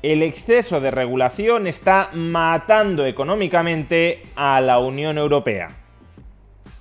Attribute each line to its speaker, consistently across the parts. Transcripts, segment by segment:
Speaker 1: El exceso de regulación está matando económicamente a la Unión Europea.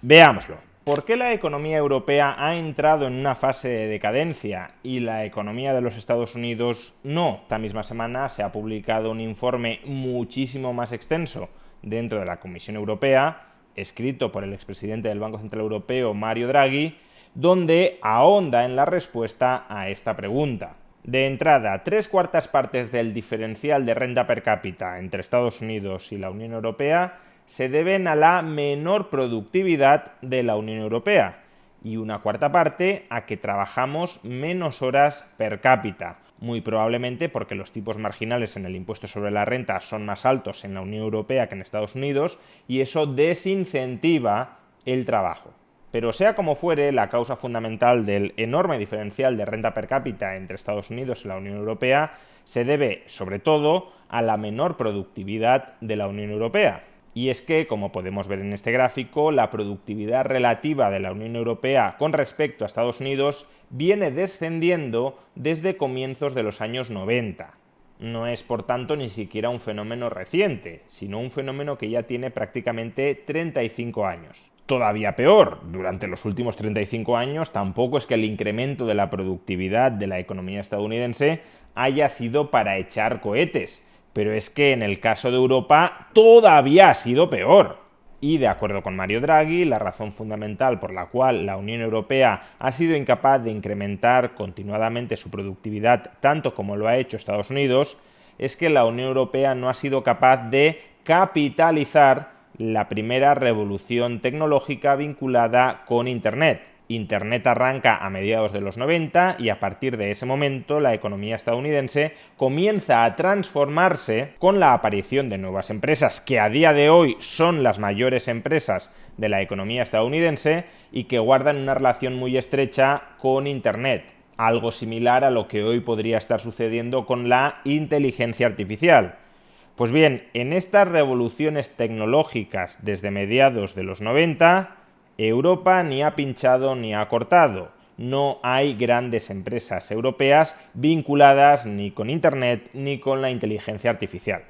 Speaker 1: Veámoslo. ¿Por qué la economía europea ha entrado en una fase de decadencia y la economía de los Estados Unidos no? Esta misma semana se ha publicado un informe muchísimo más extenso dentro de la Comisión Europea, escrito por el expresidente del Banco Central Europeo, Mario Draghi, donde ahonda en la respuesta a esta pregunta. De entrada, 3/4 partes del diferencial de renta per cápita entre Estados Unidos y la Unión Europea se deben a la menor productividad de la Unión Europea y 1/4 parte a que trabajamos menos horas per cápita, muy probablemente porque los tipos marginales en el impuesto sobre la renta son más altos en la Unión Europea que en Estados Unidos y eso desincentiva el trabajo. Pero sea como fuere, la causa fundamental del enorme diferencial de renta per cápita entre Estados Unidos y la Unión Europea se debe, sobre todo, a la menor productividad de la Unión Europea. Y es que, como podemos ver en este gráfico, la productividad relativa de la Unión Europea con respecto a Estados Unidos viene descendiendo desde comienzos de los años 90. No es, por tanto, ni siquiera un fenómeno reciente, sino un fenómeno que ya tiene prácticamente 35 años. Todavía peor, durante los últimos 35 años tampoco es que el incremento de la productividad de la economía estadounidense haya sido para echar cohetes, pero es que en el caso de Europa todavía ha sido peor. Y de acuerdo con Mario Draghi, la razón fundamental por la cual la Unión Europea ha sido incapaz de incrementar continuadamente su productividad tanto como lo ha hecho Estados Unidos es que la Unión Europea no ha sido capaz de capitalizar la primera revolución tecnológica vinculada con Internet. Internet arranca a mediados de los 90 y a partir de ese momento la economía estadounidense comienza a transformarse con la aparición de nuevas empresas que a día de hoy son las mayores empresas de la economía estadounidense y que guardan una relación muy estrecha con Internet. Algo similar a lo que hoy podría estar sucediendo con la inteligencia artificial. Pues bien, en estas revoluciones tecnológicas desde mediados de los 90, Europa ni ha pinchado ni ha cortado. No hay grandes empresas europeas vinculadas ni con Internet ni con la inteligencia artificial.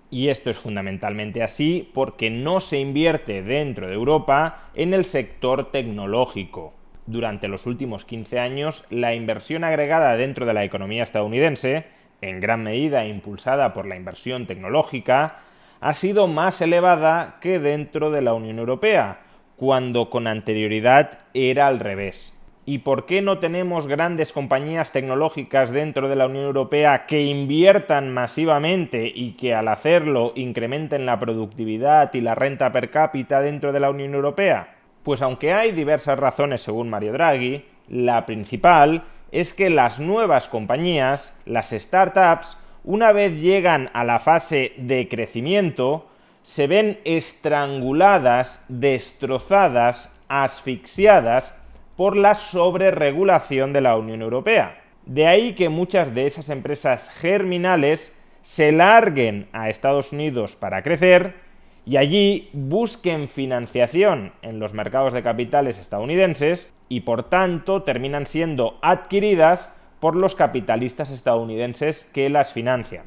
Speaker 1: Y esto es fundamentalmente así porque no se invierte dentro de Europa en el sector tecnológico. Durante los últimos 15 años, la inversión agregada dentro de la economía estadounidense, en gran medida impulsada por la inversión tecnológica, ha sido más elevada que dentro de la Unión Europea, cuando con anterioridad era al revés. ¿Y por qué no tenemos grandes compañías tecnológicas dentro de la Unión Europea que inviertan masivamente y que al hacerlo incrementen la productividad y la renta per cápita dentro de la Unión Europea? Pues aunque hay diversas razones según Mario Draghi, la principal es que las nuevas compañías, las startups, una vez llegan a la fase de crecimiento, se ven estranguladas, destrozadas, asfixiadas por la sobreregulación de la Unión Europea. De ahí que muchas de esas empresas germinales se larguen a Estados Unidos para crecer y allí busquen financiación en los mercados de capitales estadounidenses y por tanto terminan siendo adquiridas por los capitalistas estadounidenses que las financian.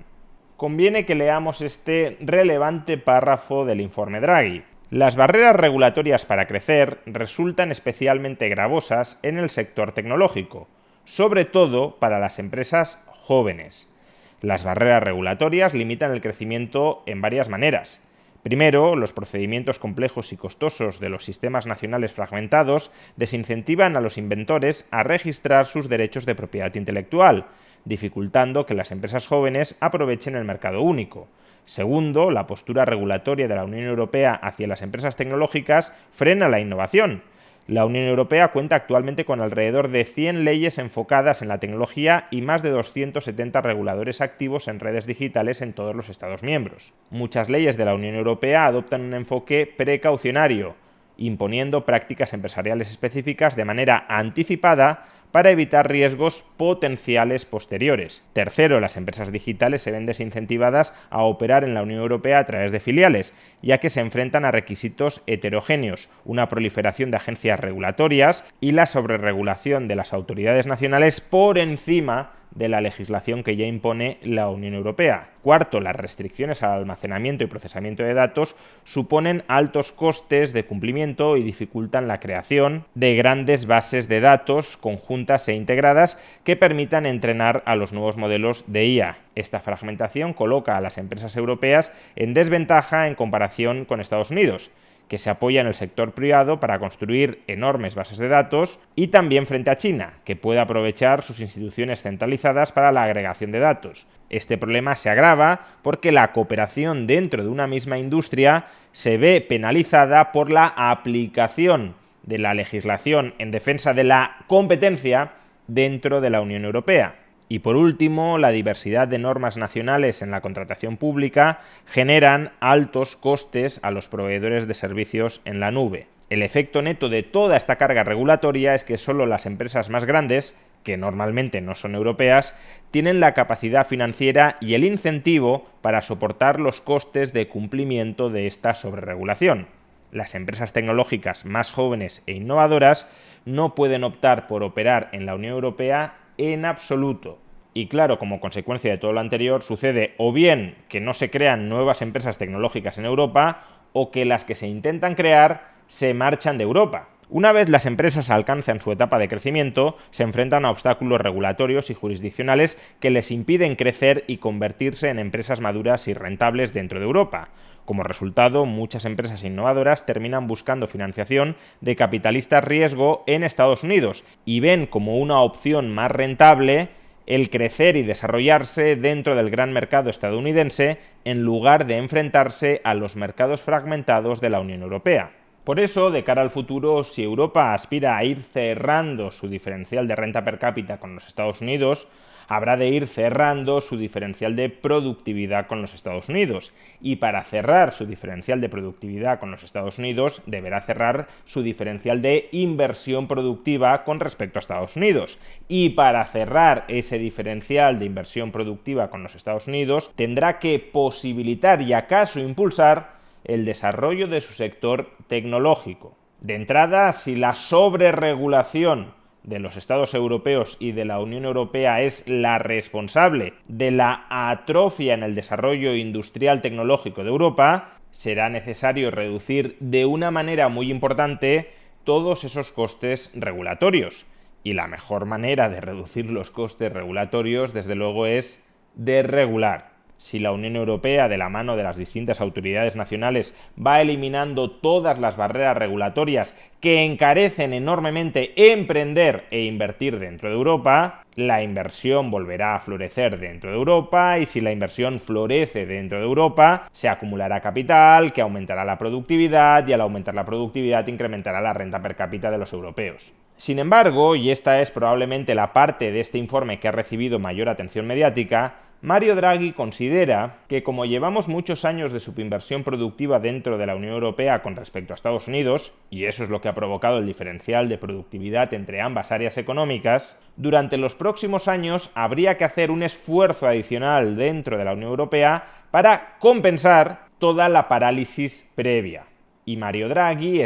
Speaker 1: Conviene que leamos este relevante párrafo del informe Draghi. Las barreras regulatorias para crecer resultan especialmente gravosas en el sector tecnológico, sobre todo para las empresas jóvenes. Las barreras regulatorias limitan el crecimiento en varias maneras. Primero, los procedimientos complejos y costosos de los sistemas nacionales fragmentados desincentivan a los inventores a registrar sus derechos de propiedad intelectual, dificultando que las empresas jóvenes aprovechen el mercado único. Segundo, la postura regulatoria de la Unión Europea hacia las empresas tecnológicas frena la innovación. La Unión Europea cuenta actualmente con alrededor de 100 leyes enfocadas en la tecnología y más de 270 reguladores activos en redes digitales en todos los Estados miembros. Muchas leyes de la Unión Europea adoptan un enfoque precaucionario, imponiendo prácticas empresariales específicas de manera anticipada para evitar riesgos potenciales posteriores. Tercero, las empresas digitales se ven desincentivadas a operar en la Unión Europea a través de filiales, ya que se enfrentan a requisitos heterogéneos, una proliferación de agencias regulatorias y la sobreregulación de las autoridades nacionales por encima de la legislación que ya impone la Unión Europea. Cuarto, las restricciones al almacenamiento y procesamiento de datos suponen altos costes de cumplimiento y dificultan la creación de grandes bases de datos conjuntas e integradas que permitan entrenar a los nuevos modelos de IA. Esta fragmentación coloca a las empresas europeas en desventaja en comparación con Estados Unidos, que se apoya en el sector privado para construir enormes bases de datos, y también frente a China, que puede aprovechar sus instituciones centralizadas para la agregación de datos. Este problema se agrava porque la cooperación dentro de una misma industria se ve penalizada por la aplicación de la legislación en defensa de la competencia dentro de la Unión Europea. Y por último, la diversidad de normas nacionales en la contratación pública generan altos costes a los proveedores de servicios en la nube. El efecto neto de toda esta carga regulatoria es que solo las empresas más grandes, que normalmente no son europeas, tienen la capacidad financiera y el incentivo para soportar los costes de cumplimiento de esta sobreregulación. Las empresas tecnológicas más jóvenes e innovadoras no pueden optar por operar en la Unión Europea en absoluto. Y claro, como consecuencia de todo lo anterior, sucede o bien que no se crean nuevas empresas tecnológicas en Europa, o que las que se intentan crear se marchan de Europa. Una vez las empresas alcanzan su etapa de crecimiento, se enfrentan a obstáculos regulatorios y jurisdiccionales que les impiden crecer y convertirse en empresas maduras y rentables dentro de Europa. Como resultado, muchas empresas innovadoras terminan buscando financiación de capitalistas riesgo en Estados Unidos y ven como una opción más rentable el crecer y desarrollarse dentro del gran mercado estadounidense en lugar de enfrentarse a los mercados fragmentados de la Unión Europea. Por eso, de cara al futuro, si Europa aspira a ir cerrando su diferencial de renta per cápita con los Estados Unidos, habrá de ir cerrando su diferencial de productividad con los Estados Unidos. Y para cerrar su diferencial de productividad con los Estados Unidos, deberá cerrar su diferencial de inversión productiva con respecto a Estados Unidos. Y para cerrar ese diferencial de inversión productiva con los Estados Unidos, tendrá que posibilitar y acaso impulsar el desarrollo de su sector tecnológico. De entrada, si la sobreregulación de los Estados europeos y de la Unión Europea es la responsable de la atrofia en el desarrollo industrial tecnológico de Europa, será necesario reducir de una manera muy importante todos esos costes regulatorios. Y la mejor manera de reducir los costes regulatorios, desde luego, es desregular. Si la Unión Europea, de la mano de las distintas autoridades nacionales, va eliminando todas las barreras regulatorias que encarecen enormemente emprender e invertir dentro de Europa, la inversión volverá a florecer dentro de Europa, y si la inversión florece dentro de Europa, se acumulará capital que aumentará la productividad, y al aumentar la productividad incrementará la renta per cápita de los europeos. Sin embargo, y esta es probablemente la parte de este informe que ha recibido mayor atención mediática, Mario Draghi considera que, como llevamos muchos años de subinversión productiva dentro de la Unión Europea con respecto a Estados Unidos, y eso es lo que ha provocado el diferencial de productividad entre ambas áreas económicas, durante los próximos años habría que hacer un esfuerzo adicional dentro de la Unión Europea para compensar toda la parálisis previa. Y Mario Draghi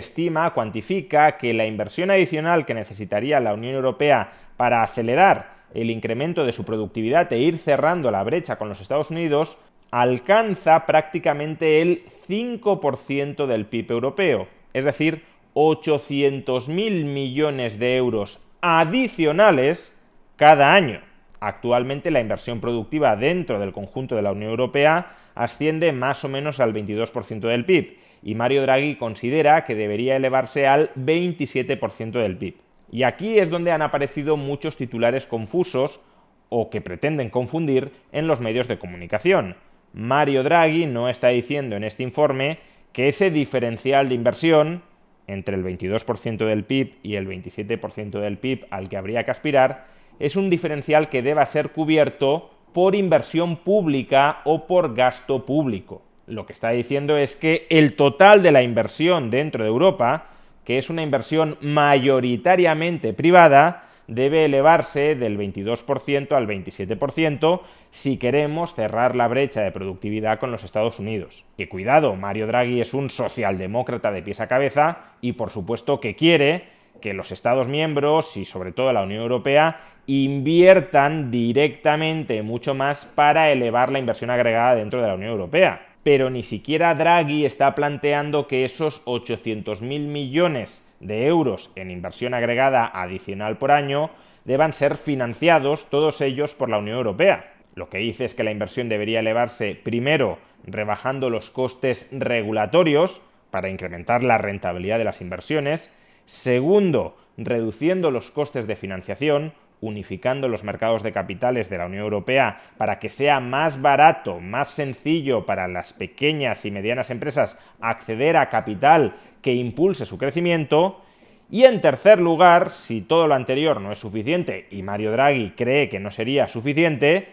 Speaker 1: cuantifica que la inversión adicional que necesitaría la Unión Europea para acelerar el incremento de su productividad e ir cerrando la brecha con los Estados Unidos alcanza prácticamente el 5% del PIB europeo, es decir, 800.000 millones de euros adicionales cada año. Actualmente la inversión productiva dentro del conjunto de la Unión Europea asciende más o menos al 22% del PIB, y Mario Draghi considera que debería elevarse al 27% del PIB. Y aquí es donde han aparecido muchos titulares confusos o que pretenden confundir en los medios de comunicación. Mario Draghi no está diciendo en este informe que ese diferencial de inversión entre el 22% del PIB y el 27% del PIB al que habría que aspirar es un diferencial que deba ser cubierto por inversión pública o por gasto público. Lo que está diciendo es que el total de la inversión dentro de Europa, que es una inversión mayoritariamente privada, debe elevarse del 22% al 27% si queremos cerrar la brecha de productividad con los Estados Unidos. Que cuidado, Mario Draghi es un socialdemócrata de pies a cabeza y por supuesto que quiere que los Estados miembros y sobre todo la Unión Europea inviertan directamente mucho más para elevar la inversión agregada dentro de la Unión Europea. Pero ni siquiera Draghi está planteando que esos 800.000 millones de euros en inversión agregada adicional por año deban ser financiados todos ellos por la Unión Europea. Lo que dice es que la inversión debería elevarse primero rebajando los costes regulatorios para incrementar la rentabilidad de las inversiones, segundo, reduciendo los costes de financiación, unificando los mercados de capitales de la Unión Europea para que sea más barato, más sencillo para las pequeñas y medianas empresas acceder a capital que impulse su crecimiento. Y en tercer lugar, si todo lo anterior no es suficiente y Mario Draghi cree que no sería suficiente,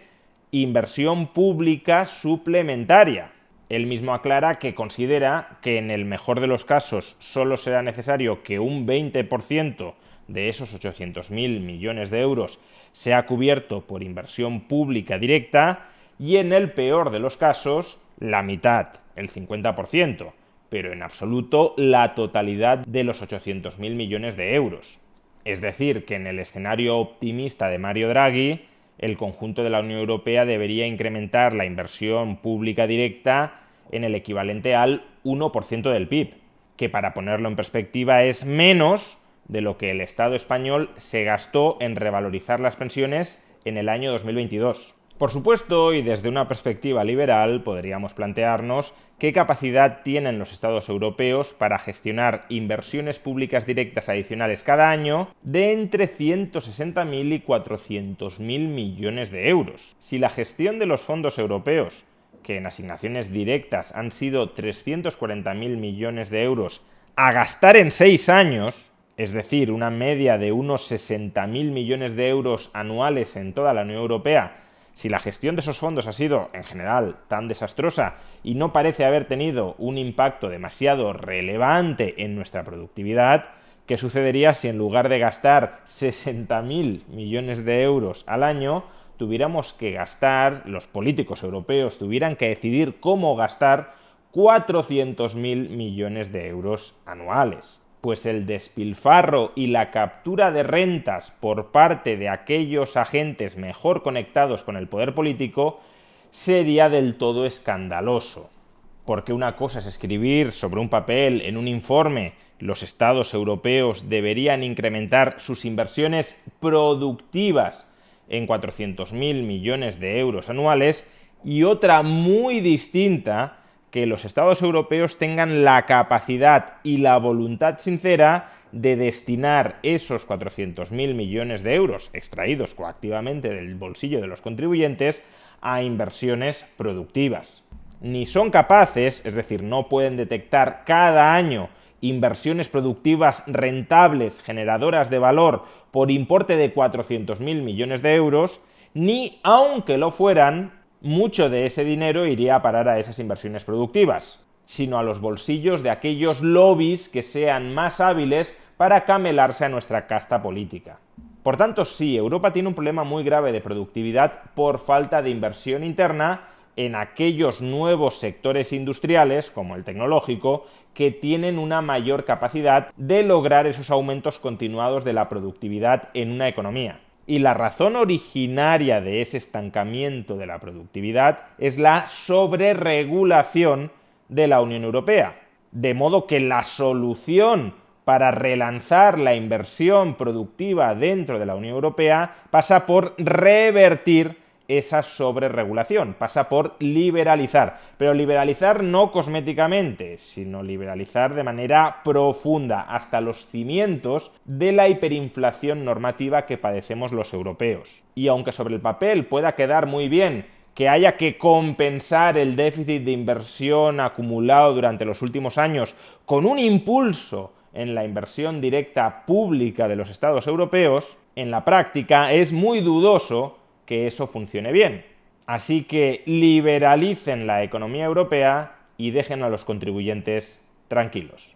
Speaker 1: inversión pública suplementaria. Él mismo aclara que considera que en el mejor de los casos solo será necesario que un 20% de esos 800.000 millones de euros sea cubierto por inversión pública directa y en el peor de los casos la mitad, el 50%, pero en absoluto la totalidad de los 800.000 millones de euros. Es decir, que en el escenario optimista de Mario Draghi, el conjunto de la Unión Europea debería incrementar la inversión pública directa en el equivalente al 1% del PIB, que para ponerlo en perspectiva es menos de lo que el Estado español se gastó en revalorizar las pensiones en el año 2022. Por supuesto, y desde una perspectiva liberal, podríamos plantearnos qué capacidad tienen los Estados europeos para gestionar inversiones públicas directas adicionales cada año de entre 160.000 y 400.000 millones de euros. Si la gestión de los fondos europeos, que en asignaciones directas han sido 340.000 millones de euros, a gastar en 6 años, es decir, una media de unos 60.000 millones de euros anuales en toda la Unión Europea, si la gestión de esos fondos ha sido, en general, tan desastrosa y no parece haber tenido un impacto demasiado relevante en nuestra productividad, ¿qué sucedería si en lugar de gastar 60.000 millones de euros al año, tuviéramos que gastar, los políticos europeos tuvieran que decidir cómo gastar 400.000 millones de euros anuales? Pues el despilfarro y la captura de rentas por parte de aquellos agentes mejor conectados con el poder político sería del todo escandaloso. Porque una cosa es escribir sobre un papel en un informe los estados europeos deberían incrementar sus inversiones productivas en 400.000 millones de euros anuales, y otra muy distinta que los estados europeos tengan la capacidad y la voluntad sincera de destinar esos 400.000 millones de euros extraídos coactivamente del bolsillo de los contribuyentes a inversiones productivas. Ni son capaces, es decir, no pueden detectar cada año inversiones productivas rentables, generadoras de valor, por importe de 400.000 millones de euros, ni, aunque lo fueran, mucho de ese dinero iría a parar a esas inversiones productivas, sino a los bolsillos de aquellos lobbies que sean más hábiles para camelarse a nuestra casta política. Por tanto, sí, Europa tiene un problema muy grave de productividad por falta de inversión interna en aquellos nuevos sectores industriales, como el tecnológico, que tienen una mayor capacidad de lograr esos aumentos continuados de la productividad en una economía. Y la razón originaria de ese estancamiento de la productividad es la sobreregulación de la Unión Europea. De modo que la solución para relanzar la inversión productiva dentro de la Unión Europea pasa por revertir esa sobreregulación, pasa por liberalizar, pero liberalizar no cosméticamente, sino liberalizar de manera profunda, hasta los cimientos de la hiperinflación normativa que padecemos los europeos. Y aunque sobre el papel pueda quedar muy bien que haya que compensar el déficit de inversión acumulado durante los últimos años con un impulso en la inversión directa pública de los estados europeos, en la práctica es muy dudoso que eso funcione bien. Así que liberalicen la economía europea y dejen a los contribuyentes tranquilos.